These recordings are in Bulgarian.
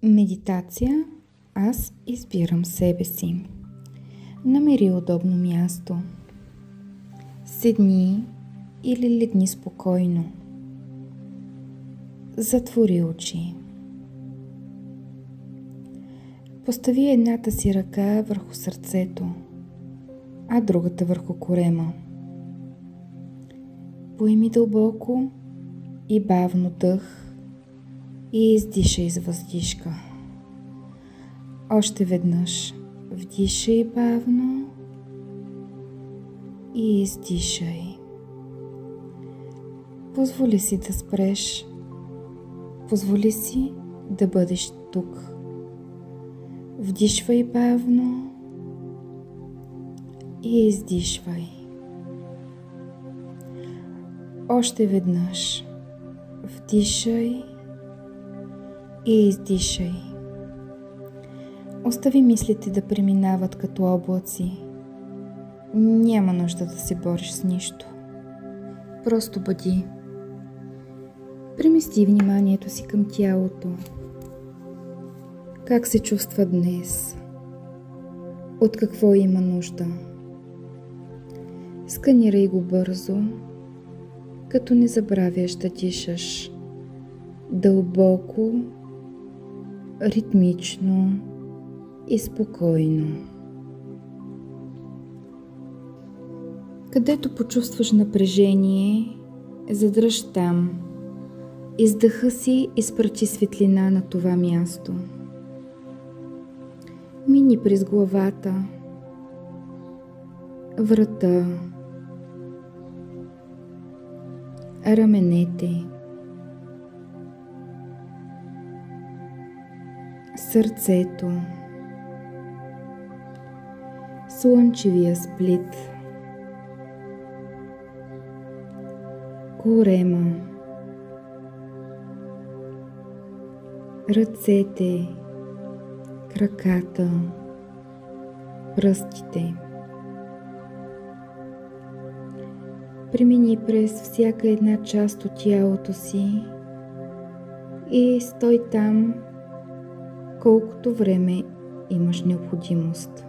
Медитация. Аз избирам себе си. Намери удобно място. Седни или легни спокойно. Затвори очи. Постави едната си ръка върху сърцето, а другата върху корема. Поеми дълбоко и бавно дъх и издишай с въздишка. Още веднъж вдишай бавно и издишай. Позволи си да спреш. Позволи си да бъдеш тук. Вдишвай бавно и издишвай. Още веднъж вдишай и издишай. Остави мислите да преминават като облаци. Няма нужда да се бориш с нищо. Просто бъди. Премести вниманието си към тялото. Как се чувства днес? От какво има нужда? Сканирай го бързо, като не забравяш да дишаш дълбоко, ритмично и спокойно. Където почувстваш напрежение, задръж там. Издъха си изпрати светлина на това място. Мини през главата, врата, раменете, сърцето, слънчевия сплит, корема, ръцете, краката, пръстите. Премини през всяка една част от тялото си и стой там, колкото време имаш необходимост.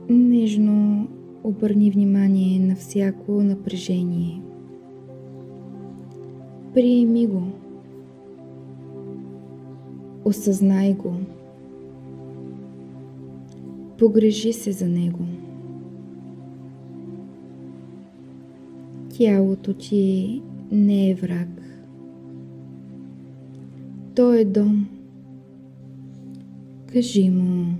Нежно обърни внимание на всяко напрежение. Приеми го. Осъзнай го. Погрижи се за него. Тялото ти не е враг. То е дом. Кажи му: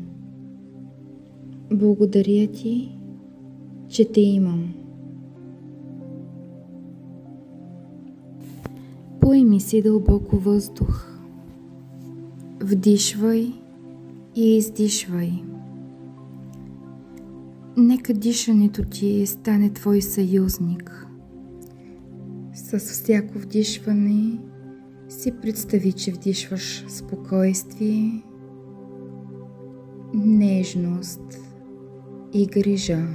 благодаря ти, че те имам. Поеми си дълбоко въздух. Вдишвай и издишвай. Нека дишането ти стане твой съюзник. С всяко вдишване си представи, че вдишваш спокойствие, нежност и грижа.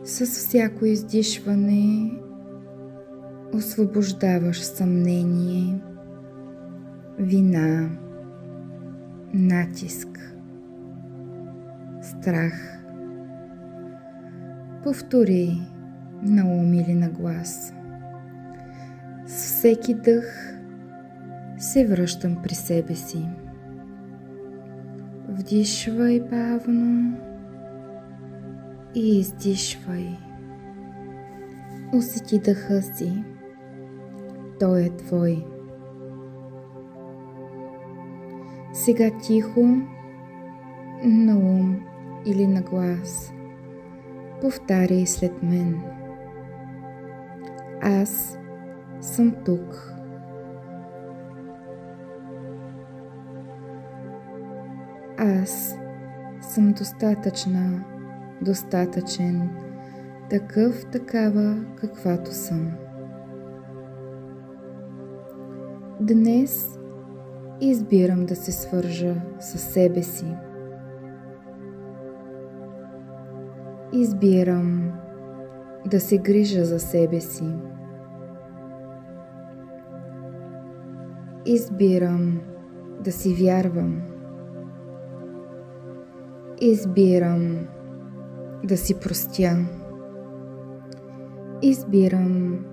С всяко издишване освобождаваш съмнение, вина, натиск, страх. Повтори на ум или на глас: с всеки дъх се връщам при себе си. Вдишвай бавно и издишвай. Усети дъха си. Той е твой. Сега тихо, на ум или на глас, повтаряй след мен: аз съм тук. Аз съм достатъчна, достатъчен, такъв, такава, каквато съм. Днес избирам да се свържа със себе си. Избирам да се грижа за себе си. Избирам да си вярвам. Избирам да си простя. Избирам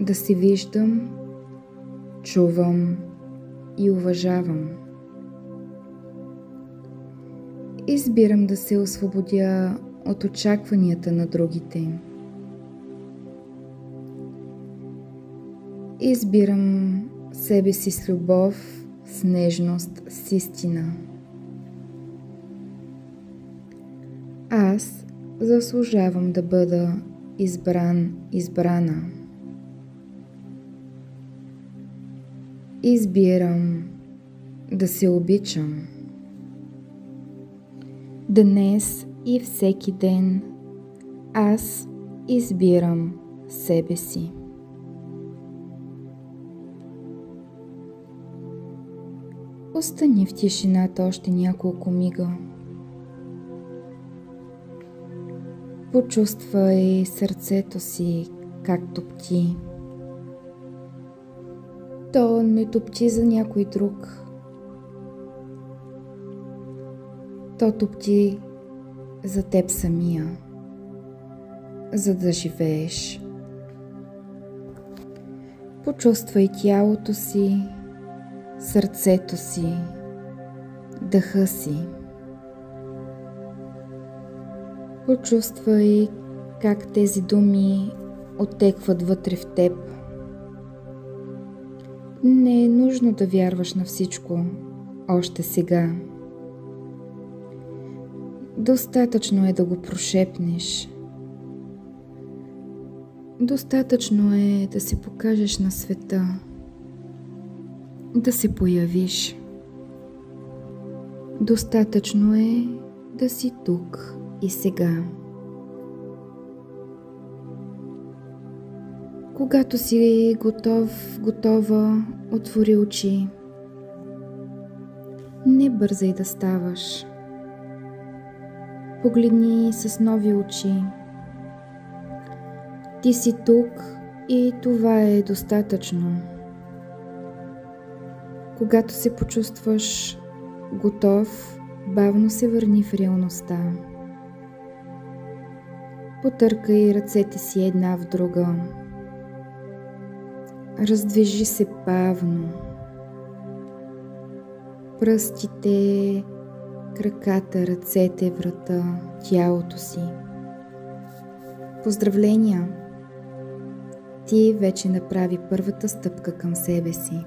да се виждам, чувам и уважавам. Избирам да се освободя от очакванията на другите. Избирам себе си с любов, с нежност, с истина. Аз заслужавам да бъда избран, избрана. Избирам да се обичам. Днес и всеки ден аз избирам себе си. Остани в тишината още няколко мига. Почувствай сърцето си как топти. То не топти за някой друг. То топти за теб самия, за да живееш. Почувствай тялото си, сърцето си, дъха си. Почувствай как тези думи оттекват вътре в теб. Не е нужно да вярваш на всичко още сега. Достатъчно е да го прошепнеш. Достатъчно е да се покажеш на света, да се появиш. Достатъчно е да си тук и сега. Когато си готов, готова, отвори очи. Не бързай да ставаш. Погледни с нови очи. Ти си тук и това е достатъчно. Когато се почувстваш готов, бавно се върни в реалността. Потъркай ръцете си една в друга. Раздвижи се бавно. Пръстите, краката, ръцете, врата, тялото си. Поздравления! Ти вече направи първата стъпка към себе си.